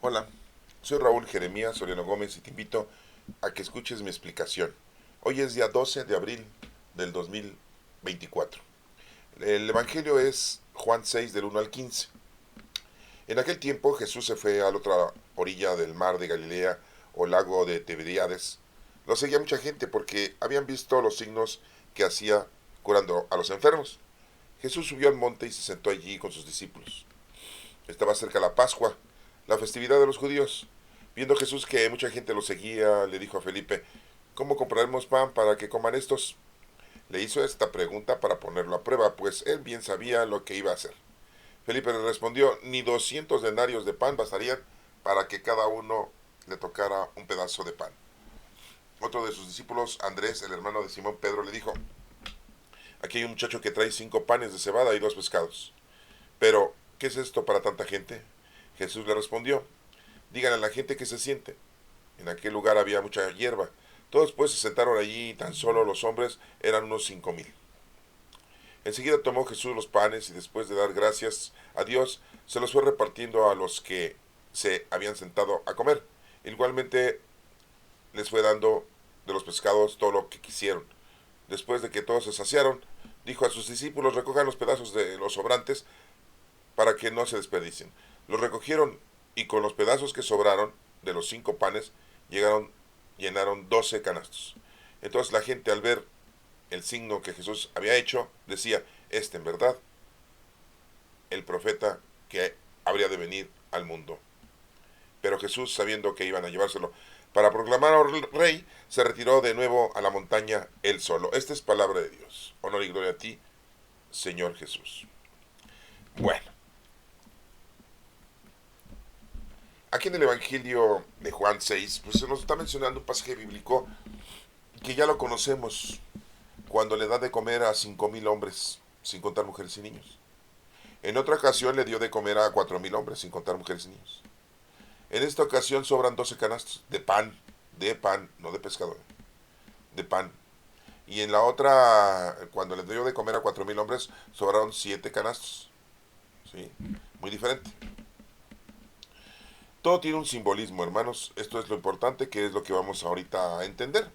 Hola, soy Raúl Jeremías Soriano Gómez y te invito a que escuches mi explicación. Hoy es día 12 de abril del 2024. El Evangelio es Juan 6 del 1 al 15. En aquel tiempo Jesús se fue a la otra orilla del mar de Galilea o lago de Tiberíades. Lo seguía mucha gente porque habían visto los signos que hacía curando a los enfermos. Jesús subió al monte y se sentó allí con sus discípulos. Estaba cerca la Pascua, la festividad de los judíos. Viendo Jesús que mucha gente lo seguía, le dijo a Felipe, ¿cómo compraremos pan para que coman estos? Le hizo esta pregunta para ponerlo a prueba, pues él bien sabía lo que iba a hacer. Felipe le respondió, ni 200 denarios de pan bastarían para que cada uno le tocara un pedazo de pan. Otro de sus discípulos, Andrés, el hermano de Simón Pedro, le dijo, aquí hay un muchacho que trae 5 panes de cebada y 2 pescados. Pero, ¿qué es esto para tanta gente? Jesús le respondió, díganle a la gente que se siente. En aquel lugar había mucha hierba. Todos pues se sentaron allí y tan solo los hombres eran unos 5,000. Enseguida tomó Jesús los panes y después de dar gracias a Dios, se los fue repartiendo a los que se habían sentado a comer. Igualmente les fue dando de los pescados todo lo que quisieron. Después de que todos se saciaron, dijo a sus discípulos, recojan los pedazos de los sobrantes para que no se desperdicien. Los recogieron y con los pedazos que sobraron de los 5 panes llenaron 12 canastos. Entonces la gente al ver el signo que Jesús había hecho decía, este en verdad el profeta que habría de venir al mundo. Pero Jesús, sabiendo que iban a llevárselo para proclamar al rey, se retiró de nuevo a la montaña él solo. Esta es palabra de Dios. Honor y gloria a ti, Señor Jesús. Bueno, aquí en el Evangelio de Juan 6, pues se nos está mencionando un pasaje bíblico que ya lo conocemos, cuando le da de comer a 5,000 hombres, sin contar mujeres y niños. En otra ocasión le dio de comer a 4,000 hombres, sin contar mujeres y niños. En esta ocasión sobran 12 canastos de pan, no de pescado, de pan. Y en la otra, cuando le dio de comer a 4,000 hombres, sobraron 7 canastos. ¿Sí? Muy diferente. Todo tiene un simbolismo, hermanos. Esto es lo importante, que es lo que vamos ahorita a entender.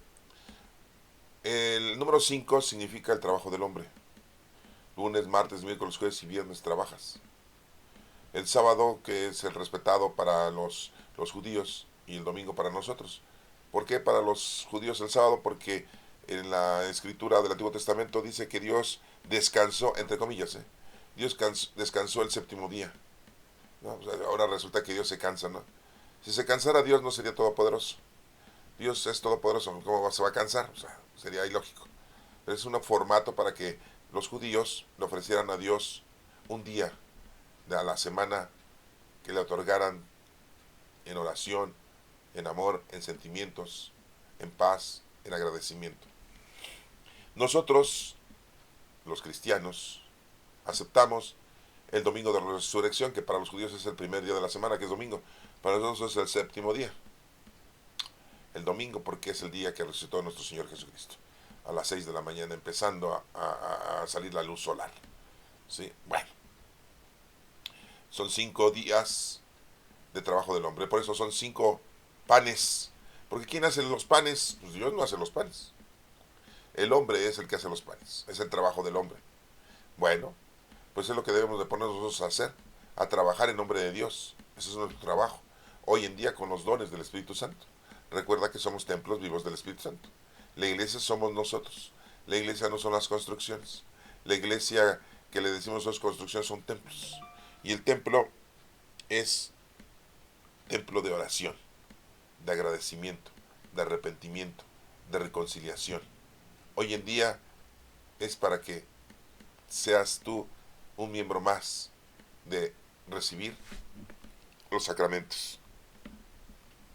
El número 5 significa el trabajo del hombre. Lunes, martes, miércoles, jueves y viernes trabajas. El sábado, que es el respetado para los judíos, y el domingo para nosotros. ¿Por qué para los judíos el sábado? Porque en la escritura del Antiguo Testamento dice que Dios descansó, entre comillas, Dios descansó el séptimo día. ¿No? O sea, ahora resulta que Dios se cansa, ¿no? Si se cansara Dios no sería todopoderoso. Dios es todopoderoso, ¿cómo se va a cansar? O sea, sería ilógico. Pero es un formato para que los judíos le ofrecieran a Dios un día de a la semana que le otorgaran en oración, en amor, en sentimientos, en paz, en agradecimiento. Nosotros, los cristianos, aceptamos el domingo de la resurrección, que para los judíos es el primer día de la semana, que es domingo. Para nosotros es el séptimo día. El domingo porque es el día que resucitó nuestro Señor Jesucristo. A las 6 de la mañana, empezando a salir la luz solar. ¿Sí? Bueno, son 5 días de trabajo del hombre. Por eso son 5 panes. Porque ¿quién hace los panes? Pues Dios no hace los panes. El hombre es el que hace los panes. Es el trabajo del hombre. Bueno, pues es lo que debemos de poner nosotros a hacer. A trabajar en nombre de Dios. Ese es nuestro trabajo. Hoy en día con los dones del Espíritu Santo. Recuerda que somos templos vivos del Espíritu Santo. La iglesia somos nosotros. La iglesia no son las construcciones. La iglesia que le decimos es construcción son templos. Y el templo es templo de oración, de agradecimiento, de arrepentimiento, de reconciliación. Hoy en día es para que seas tú un miembro más de recibir los sacramentos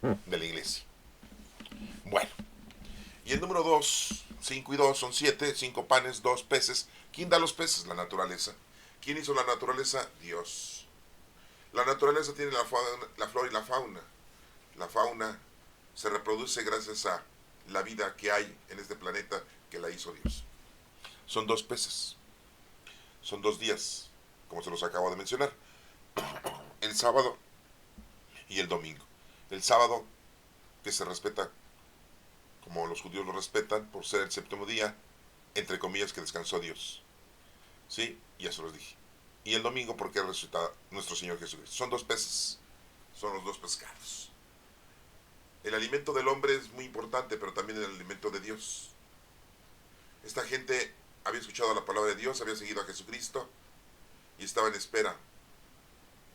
de la iglesia. Bueno, y el número 2, 5 y 2 son 7, 5 panes, 2 peces. ¿Quién da los peces? La naturaleza. ¿Quién hizo la naturaleza? Dios. La naturaleza tiene la flora y la fauna. La fauna se reproduce gracias a la vida que hay en este planeta que la hizo Dios. Son 2 peces. Son 2 días, como se los acabo de mencionar. El sábado y el domingo. El sábado, que se respeta como los judíos lo respetan, por ser el séptimo día, entre comillas, que descansó Dios. ¿Sí? Y eso los dije. Y el domingo, porque resucita nuestro Señor Jesucristo. Son dos peces, son los dos pescados. El alimento del hombre es muy importante, pero también el alimento de Dios. Esta gente había escuchado la palabra de Dios, había seguido a Jesucristo y estaba en espera.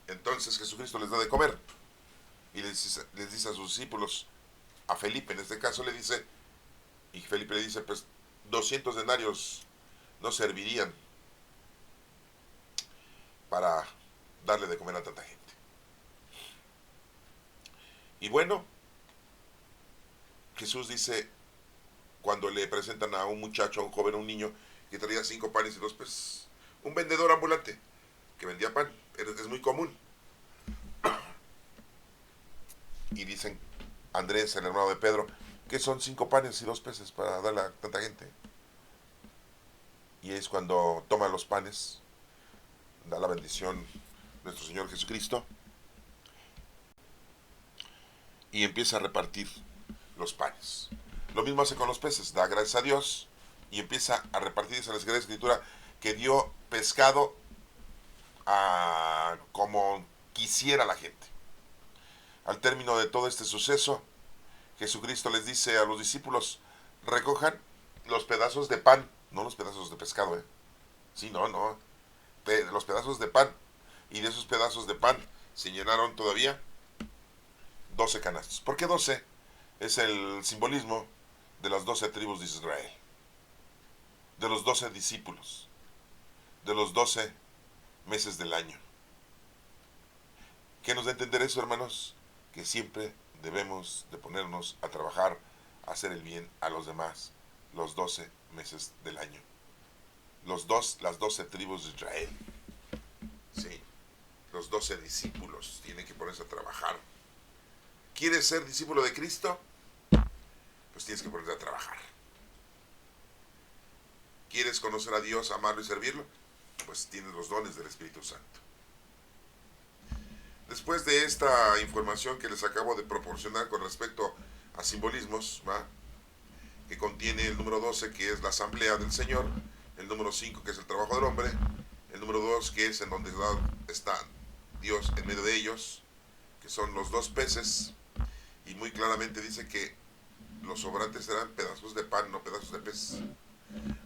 Entonces Jesucristo les da de comer y les dice a sus discípulos, a Felipe en este caso le dice, y Felipe le dice, pues 200 denarios no servirían para darle de comer a tanta gente. Y bueno, Jesús dice, cuando le presentan a un muchacho, a un joven, a un niño, que traía 5 panes y 2 peces, un vendedor ambulante que vendía pan, es muy común. Y dicen, Andrés, el hermano de Pedro, que son 5 panes y 2 peces para darle a tanta gente. Y es cuando toma los panes, da la bendición nuestro Señor Jesucristo y empieza a repartir los panes. Lo mismo hace con los peces, da gracias a Dios y empieza a repartir. Dice la Sagrada Escritura que dio pescado como quisiera la gente. Al término de todo este suceso, Jesucristo les dice a los discípulos, recojan los pedazos de pan, no los pedazos de pescado, sí, no, los pedazos de pan. Y de esos pedazos de pan se llenaron todavía 12 canastos. ¿Por qué 12? Es el simbolismo de las 12 tribus de Israel, de los 12 discípulos, de los 12 meses del año. ¿Qué nos da a entender eso, hermanos? Que siempre debemos de ponernos a trabajar, a hacer el bien a los demás, los 12 meses del año. Las 12 tribus de Israel. Sí, los 12 discípulos tienen que ponerse a trabajar. ¿Quieres ser discípulo de Cristo? Pues tienes que ponerte a trabajar. ¿Quieres conocer a Dios, amarlo y servirlo? Pues tienes los dones del Espíritu Santo. Después de esta información que les acabo de proporcionar con respecto a simbolismos, ¿va?, que contiene el número 12, que es la asamblea del Señor, el número 5, que es el trabajo del hombre, el número 2, que es en donde está Dios en medio de ellos, que son los 2 peces, y muy claramente dice que los sobrantes eran pedazos de pan, no pedazos de pez.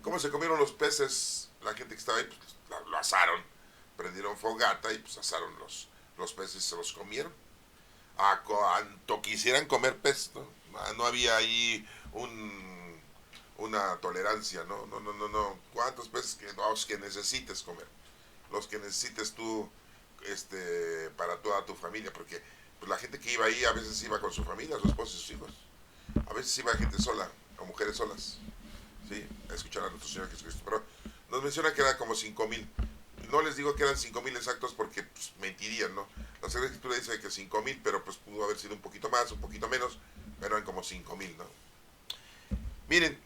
¿Cómo se comieron los peces? La gente que estaba ahí, pues, lo asaron, prendieron fogata y pues asaron los peces y se los comieron. A cuanto quisieran comer pez, ¿no? No había ahí una tolerancia, no. ¿Cuántos peces? Los que necesites comer, los que necesites tú, para toda tu familia, porque pues la gente que iba ahí a veces iba con su familia, su esposo y sus hijos, a veces iba gente sola, o mujeres solas, ¿sí?, a escuchar a nuestro Señor Jesucristo. Pero nos menciona que eran como 5,000. No les digo que eran 5,000 exactos porque pues, mentirían, ¿no? La Sagrada Escritura dice que 5,000, pero pues pudo haber sido un poquito más, un poquito menos, pero eran como 5,000, ¿no? Miren,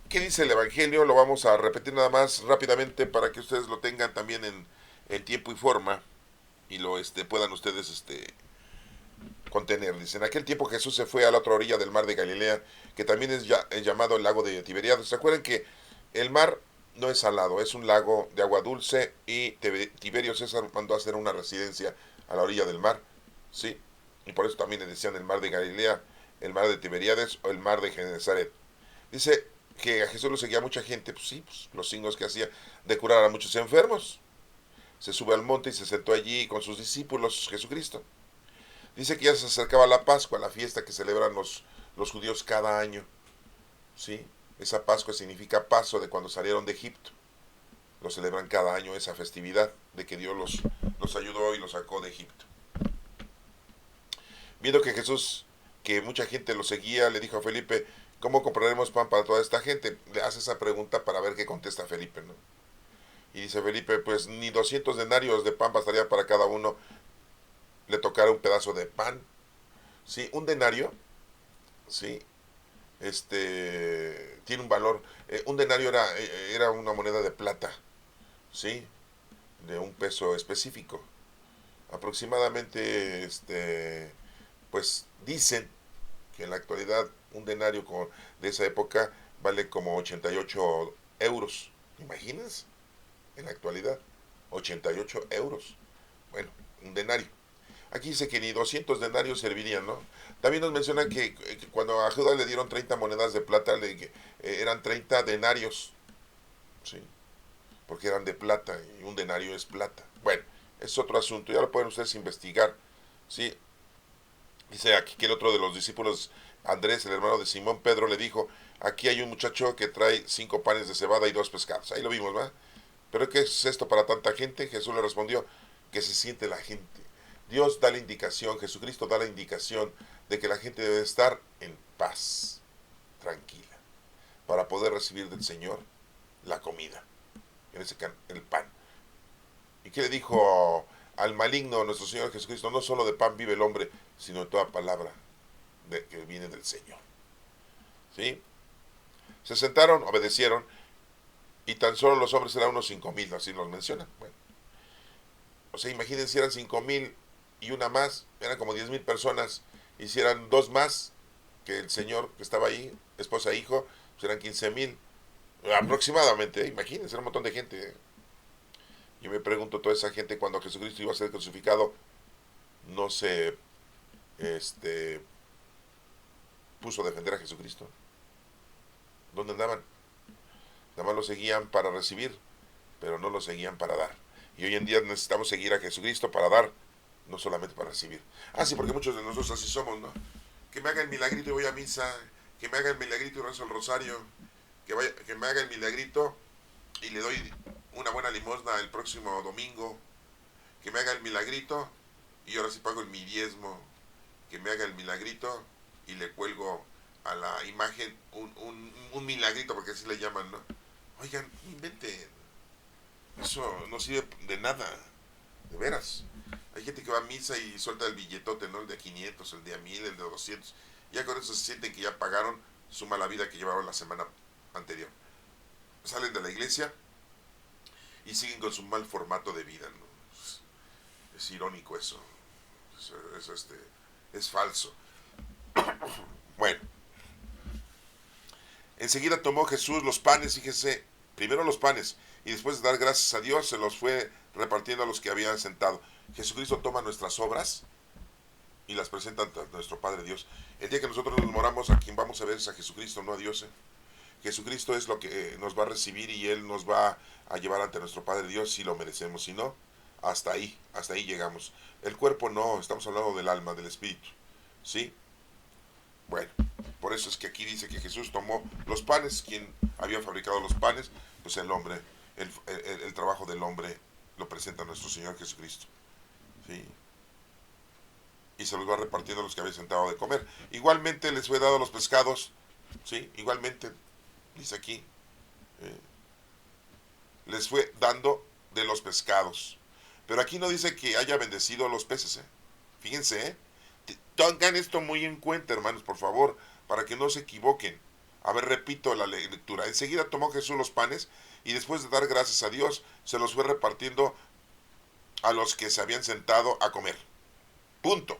¿qué dice el Evangelio? Lo vamos a repetir nada más rápidamente para que ustedes lo tengan también en tiempo y forma y lo puedan ustedes contener. Dice, en aquel tiempo Jesús se fue a la otra orilla del mar de Galilea, que también es llamado el lago de Tiberiados. Recuerden que el mar no es salado, es un lago de agua dulce y Tiberio César mandó a hacer una residencia a la orilla del mar, ¿sí? Y por eso también le decían el mar de Galilea, el mar de Tiberíades o el mar de Genesaret. Dice que a Jesús lo seguía mucha gente, pues sí, pues, los signos que hacía de curar a muchos enfermos. Se sube al monte y se sentó allí con sus discípulos Jesucristo. Dice que ya se acercaba la Pascua, la fiesta que celebran los judíos cada año, ¿sí? Esa Pascua significa paso de cuando salieron de Egipto. Lo celebran cada año, esa festividad de que Dios los ayudó y los sacó de Egipto. Viendo que Jesús, que mucha gente lo seguía, le dijo a Felipe, ¿cómo compraremos pan para toda esta gente? Le hace esa pregunta para ver qué contesta Felipe, ¿no? Y dice Felipe, pues ni 200 denarios de pan bastaría para cada uno. Le tocara un pedazo de pan. Sí, un denario, sí, tiene un valor. Un denario era una moneda de plata, sí, de un peso específico. Aproximadamente, pues dicen que en la actualidad un denario de esa época vale como 88 euros. ¿Imaginas? En la actualidad, 88 euros. Bueno, un denario. Aquí dice que ni 200 denarios servirían, ¿no? También nos mencionan que cuando a Judas le dieron 30 monedas de plata, eran 30 denarios, ¿sí? Porque eran de plata y un denario es plata. Bueno, es otro asunto, ya lo pueden ustedes investigar, ¿sí? Dice aquí que el otro de los discípulos, Andrés, el hermano de Simón Pedro, le dijo, aquí hay un muchacho que trae 5 panes de cebada y 2 pescados. Ahí lo vimos, ¿verdad? ¿Pero qué es esto para tanta gente? Jesús le respondió, que se siente la gente. Dios da la indicación, Jesucristo da la indicación de que la gente debe estar en paz, tranquila, para poder recibir del Señor la comida, en ese el pan. ¿Y qué le dijo al maligno nuestro Señor Jesucristo? No solo de pan vive el hombre, sino de toda palabra que viene del Señor. ¿Sí? Se sentaron, obedecieron, y tan solo los hombres eran unos 5,000, así nos mencionan. Bueno, o sea, imagínense, eran 5,000 y una más, eran como 10,000 personas, hicieran 2 más que el Señor que estaba ahí, esposa e hijo, pues eran 15,000 aproximadamente, imagínense, era un montón de gente. Yo me pregunto, toda esa gente cuando Jesucristo iba a ser crucificado, no se puso a defender a Jesucristo. ¿Dónde andaban? Nada más lo seguían para recibir, pero no lo seguían para dar. Y hoy en día necesitamos seguir a Jesucristo para dar, no solamente para recibir. Ah, sí, porque muchos de nosotros así somos, ¿no? Que me haga el milagrito y voy a misa, que me haga el milagrito y rezo el rosario, que me haga el milagrito y le doy una buena limosna el próximo domingo, que me haga el milagrito y ahora sí pago mi diezmo, que me haga el milagrito y le cuelgo a la imagen un milagrito, porque así le llaman, ¿no? Oigan, inventen, eso no sirve de nada, de veras. Hay gente que va a misa y suelta el billetote, ¿no? El de 500, el de 1,000, el de 200. Ya con eso se sienten que ya pagaron su mala vida que llevaron la semana anterior. Salen de la iglesia y siguen con su mal formato de vida, ¿no? Es irónico eso. Es falso. Bueno, enseguida tomó Jesús los panes, fíjese, primero los panes, y después de dar gracias a Dios, se los fue repartiendo a los que habían sentado. Jesucristo toma nuestras obras y las presenta ante nuestro Padre Dios. El día que nosotros nos moramos, a quien vamos a ver es a Jesucristo, no a Dios. Jesucristo es lo que nos va a recibir y Él nos va a llevar ante nuestro Padre Dios si lo merecemos. Si no, hasta ahí llegamos. El cuerpo no, estamos hablando del alma, del espíritu. ¿Sí? Bueno, por eso es que aquí dice que Jesús tomó los panes. ¿Quién había fabricado los panes? Pues el hombre, el trabajo del hombre lo presenta nuestro Señor Jesucristo. ¿Sí? Y se los va repartiendo a los que habían sentado de comer. Igualmente les fue dado los pescados. ¿Sí? Igualmente, dice aquí, les fue dando de los pescados. Pero aquí no dice que haya bendecido a los peces. Fíjense, tengan esto muy en cuenta, hermanos, por favor, para que no se equivoquen. A ver, repito la lectura. Enseguida tomó Jesús los panes y después de dar gracias a Dios, se los fue repartiendo a los que se habían sentado a comer. Punto.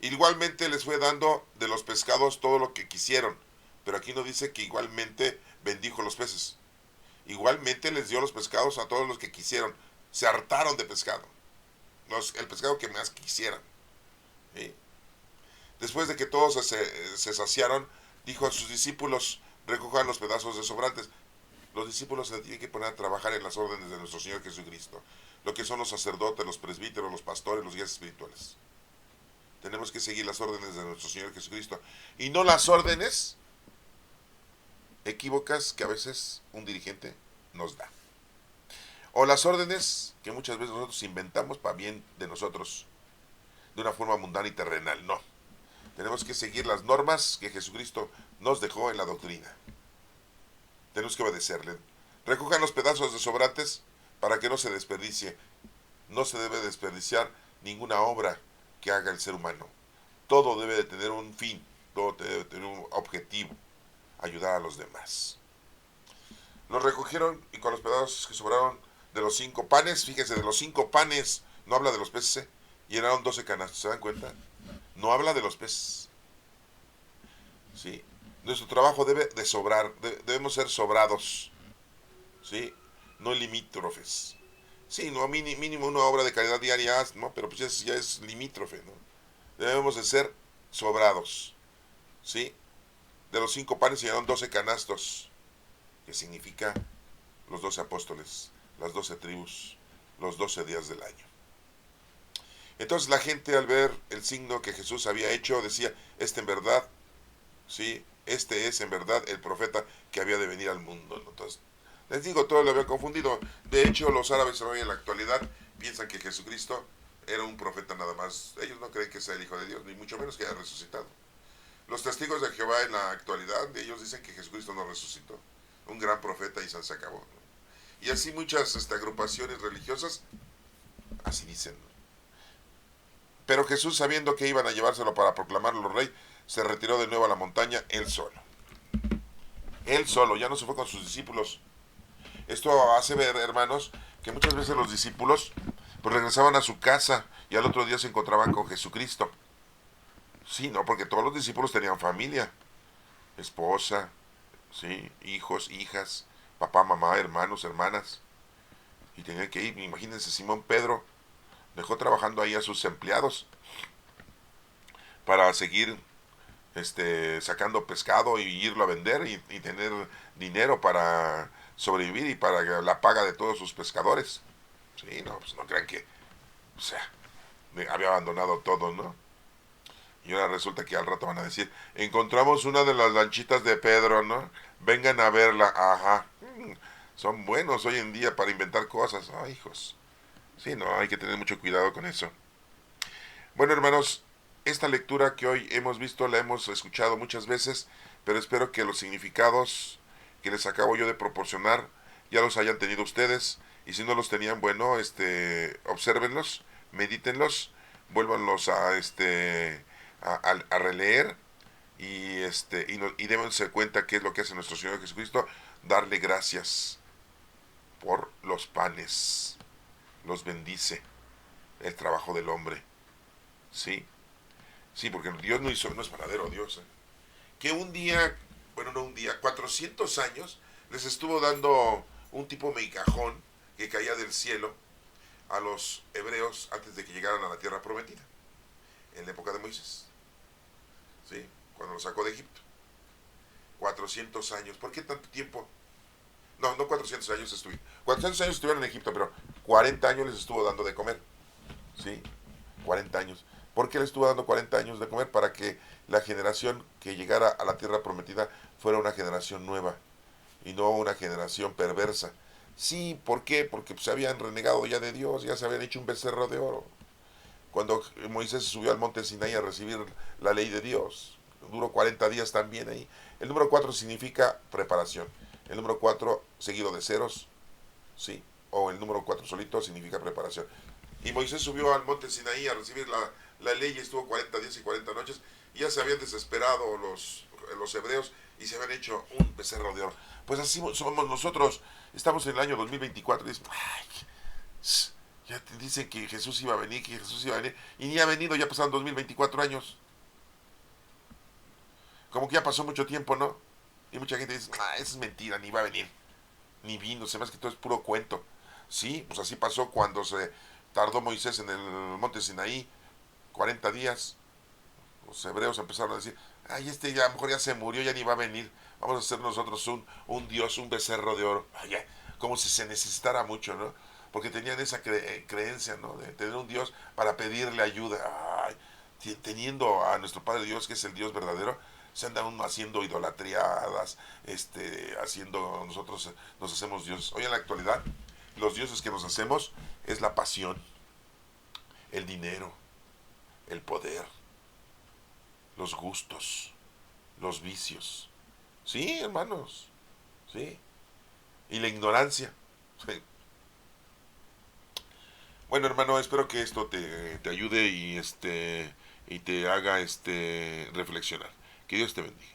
Igualmente les fue dando de los pescados todo lo que quisieron. Pero aquí no dice que igualmente bendijo los peces. Igualmente les dio los pescados a todos los que quisieron. Se hartaron de pescado. El pescado que más quisieran. ¿Sí? Después de que todos se saciaron, dijo a sus discípulos, recojan los pedazos de sobrantes. Los discípulos se tienen que poner a trabajar en las órdenes de nuestro Señor Jesucristo. Lo que son los sacerdotes, los presbíteros, los pastores, los guías espirituales. Tenemos que seguir las órdenes de nuestro Señor Jesucristo. Y no las órdenes equívocas que a veces un dirigente nos da. O las órdenes que muchas veces nosotros inventamos para bien de nosotros, de una forma mundana y terrenal. No. Tenemos que seguir las normas que Jesucristo nos dejó en la doctrina. Tenemos que obedecerle. Recojan los pedazos de sobrantes para que no se desperdicie. No se debe desperdiciar ninguna obra que haga el ser humano. Todo debe de tener un fin, todo debe de tener un objetivo, ayudar a los demás. Los recogieron y con los pedazos que sobraron de los 5 panes, fíjense, de los 5 panes, No habla de los peces, ¿eh? Llenaron 12 canastos, ¿se dan cuenta? No habla de los peces. ¿Sí? Nuestro trabajo debe de sobrar, debemos ser sobrados, ¿sí? No limítrofes. Sí, no, mínimo una obra de caridad diaria, ¿no? Pero pues ya es limítrofe, ¿no? Debemos de ser sobrados, ¿sí? De los 5 panes se llenaron 12 canastos, que significa los 12 apóstoles, las 12 tribus, los 12 días del año. Entonces la gente al ver el signo que Jesús había hecho decía, este en verdad, sí, este es en verdad el profeta que había de venir al mundo, ¿no? Entonces, les digo, todo lo había confundido. De hecho, los árabes hoy en la actualidad piensan que Jesucristo era un profeta nada más. Ellos no creen que sea el Hijo de Dios, ni mucho menos que haya resucitado. Los testigos de Jehová en la actualidad, ellos dicen que Jesucristo no resucitó. Un gran profeta y se acabó, ¿no? Y así muchas agrupaciones religiosas, así dicen, ¿no? Pero Jesús, sabiendo que iban a llevárselo para proclamarlo rey, se retiró de nuevo a la montaña él solo. Él solo, ya no se fue con sus discípulos. Esto hace ver, hermanos, que muchas veces los discípulos pues regresaban a su casa y al otro día se encontraban con Jesucristo. Sí, no, porque todos los discípulos tenían familia, esposa, sí, hijos, hijas, papá, mamá, hermanos, hermanas. Y tenían que ir, imagínense, Simón Pedro dejó trabajando ahí a sus empleados para seguir sacando pescado y irlo a vender y tener dinero para sobrevivir y para la paga de todos sus pescadores. Sí, no, pues no crean que, o sea, había abandonado todo, ¿no? Y ahora resulta que al rato van a decir, encontramos una de las lanchitas de Pedro, ¿no? Vengan a verla, ajá. Son buenos hoy en día para inventar cosas, ay, hijos. Sí, no, hay que tener mucho cuidado con eso. Bueno, hermanos, esta lectura que hoy hemos visto la hemos escuchado muchas veces, pero espero que los significados que les acabo yo de proporcionar ya los hayan tenido ustedes, y si no los tenían, bueno, obsérvenlos, medítenlos, vuélvanlos a releer y démense cuenta qué es lo que hace nuestro Señor Jesucristo, darle gracias por los panes, los bendice, el trabajo del hombre, ¿sí? Sí, porque Dios no hizo, no es verdadero Dios, ¿eh? Que un día, bueno, no un día, 400 años les estuvo dando un tipo migajón que caía del cielo a los hebreos antes de que llegaran a la tierra prometida, en la época de Moisés, ¿sí? Cuando los sacó de Egipto. 400 años, ¿por qué tanto tiempo? No, no 400 años estuvieron. 400 años estuvieron en Egipto, pero 40 años les estuvo dando de comer, ¿sí? 40 años. ¿Por qué le estuvo dando 40 años de comer? Para que la generación que llegara a la tierra prometida fuera una generación nueva y no una generación perversa. Sí, ¿por qué? Porque pues, se habían renegado ya de Dios, ya se habían hecho un becerro de oro. Cuando Moisés subió al monte Sinaí a recibir la ley de Dios, duró 40 días también ahí. El número 4 significa preparación. El número 4 seguido de ceros, ¿sí? O el número 4 solito significa preparación. Y Moisés subió al monte Sinaí a recibir la ley y estuvo 40 días y 40 noches. Y ya se habían desesperado los hebreos y se habían hecho un becerro de oro. Pues así somos nosotros. Estamos en el año 2024 y dicen, ay, ya te dicen que Jesús iba a venir, que Jesús iba a venir. Y ni ha venido, ya pasaron 2024 años. Como que ya pasó mucho tiempo, ¿no? Y mucha gente dice, ah, eso es mentira, ni va a venir. Ni vino, se me hace que todo es puro cuento. Sí, pues así pasó cuando se tardó Moisés en el monte Sinaí, 40 días. Los hebreos empezaron a decir, ay, ya a lo mejor ya se murió, ya ni va a venir. Vamos a hacer nosotros un dios, un becerro de oro. Ay, como si se necesitara mucho, ¿no? Porque tenían esa creencia, ¿no? De tener un dios para pedirle ayuda. Ay, teniendo a nuestro Padre Dios, que es el Dios verdadero, se andan haciendo idolatriadas, nosotros nos hacemos dioses. Hoy en la actualidad, los dioses que nos hacemos es la pasión, el dinero, el poder, los gustos, los vicios. Sí, hermanos, sí. Y la ignorancia. Sí. Bueno, hermano, espero que esto te ayude y te haga reflexionar. Que Dios te bendiga.